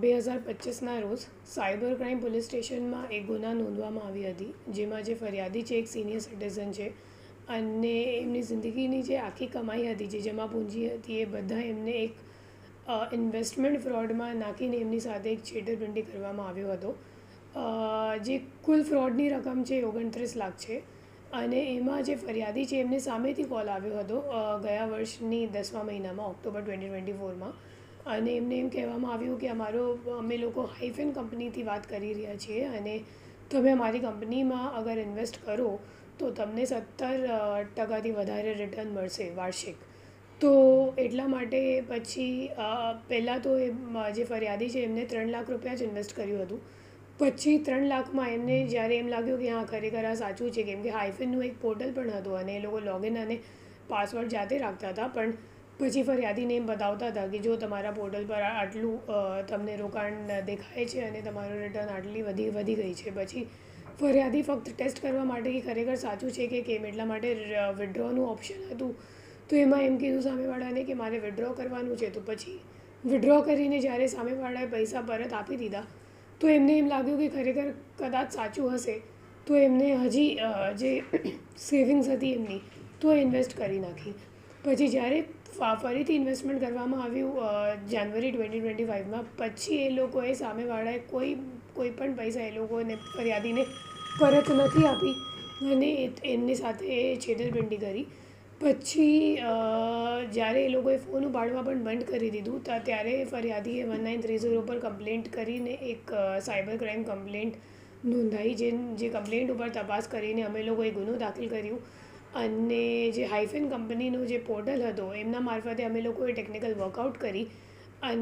2025ના રોજ cyber crime police સ્ટેશનમાં એક ગુના નોંધવામાં આવી હતી, જેમાં જે ફરિયાદી છે એક સિનિયર સિટીઝન છે અને એમની જિંદગીની જે આખી કમાઈ હતી, જે જમા પૂંજી હતી, એ બધા એમને એક ઇન્વેસ્ટમેન્ટ ફ્રોડમાં નાખીને એમની સાથે એક છેતરપિંડી કરવામાં આવ્યો હતો. જે કુલ ફ્રોડની રકમ છે 29 લાખ છે અને એમાં જે ફરિયાદી છે એમને સામેથી કોલ આવ્યો હતો ગયા વર્ષની 10મા મહિનામાં, ઓક્ટોબર 2024માં, અને એમને એમ કહેવામાં આવ્યું કે અમે લોકો હાઇફેન કંપનીથી વાત કરી રહ્યા છીએ અને તમે અમારી કંપનીમાં અગર ઇન્વેસ્ટ કરો તો તમને 17% વધારે રિટર્ન મળશે વાર્ષિક. તો એટલા માટે પછી પહેલાં તો જે ફરિયાદી છે એમને 3 લાખ રૂપિયા જ ઇન્વેસ્ટ કર્યું હતું. પછી 3 લાખમાં એમને જ્યારે એમ લાગ્યું કે હા ખરેખર આ સાચું છે, કેમ કે હાઇફેનનું એક પોર્ટલ પણ હતું અને એ લોકો લોગિન અને પાસવર્ડ જાતે રાખતા હતા, પણ પછી ફરિયાદીને એમ બતાવતા હતા કે જો તમારા પોર્ટલ પર આટલું તમને રોકાણ દેખાય છે અને તમારું રિટર્ન આટલી વધી ગઈ છે. પછી ફરિયાદી ફક્ત ટેસ્ટ કરવા માટે કે ખરેખર સાચું છે કે કેમ, એટલા માટે વિડ્રોનું ઓપ્શન હતું, તો એમાં એમ કીધું સામેવાળાને કે મારે વિડ્રો કરવાનું છે. તો પછી વિડ્રો કરીને જ્યારે સામેવાળાએ પૈસા પરત આપી દીધા તો એમને એમ લાગ્યું કે ખરેખર કદાચ સાચું હશે, તો એમને હજી જે સેવિંગ્સ હતી એમની તો ઇન્વેસ્ટ કરી નાખી. પછી જ્યારે ફરીથી ઇન્વેસ્ટમેન્ટ કરવામાં આવ્યું જાન્યુઆરી 2025માં, પછી એ લોકોએ સામેવાળાએ કોઈ પણ પૈસા એ લોકોને ફરિયાદીને પરત નથી આપી અને એમની સાથે છેતરપિંડી કરી. પછી જ્યારે એ લોકોએ ફોન ઉપાડવા પણ બંધ કરી દીધું ત્યારે ફરિયાદીએ 1930 પર કમ્પ્લેન્ટ કરીને એક સાયબર ક્રાઇમ કમ્પ્લેન્ટ નોંધાઈ, જે કમ્પ્લેન્ટ ઉપર તપાસ કરીને અમે લોકોએ ગુનો દાખલ કર્યું અને જે હાઇફેન કંપનીનો જે પોર્ટલ હતો એમના મારફતે અમે લોકોએ ટેકનિકલ વર્કઆઉટ કરી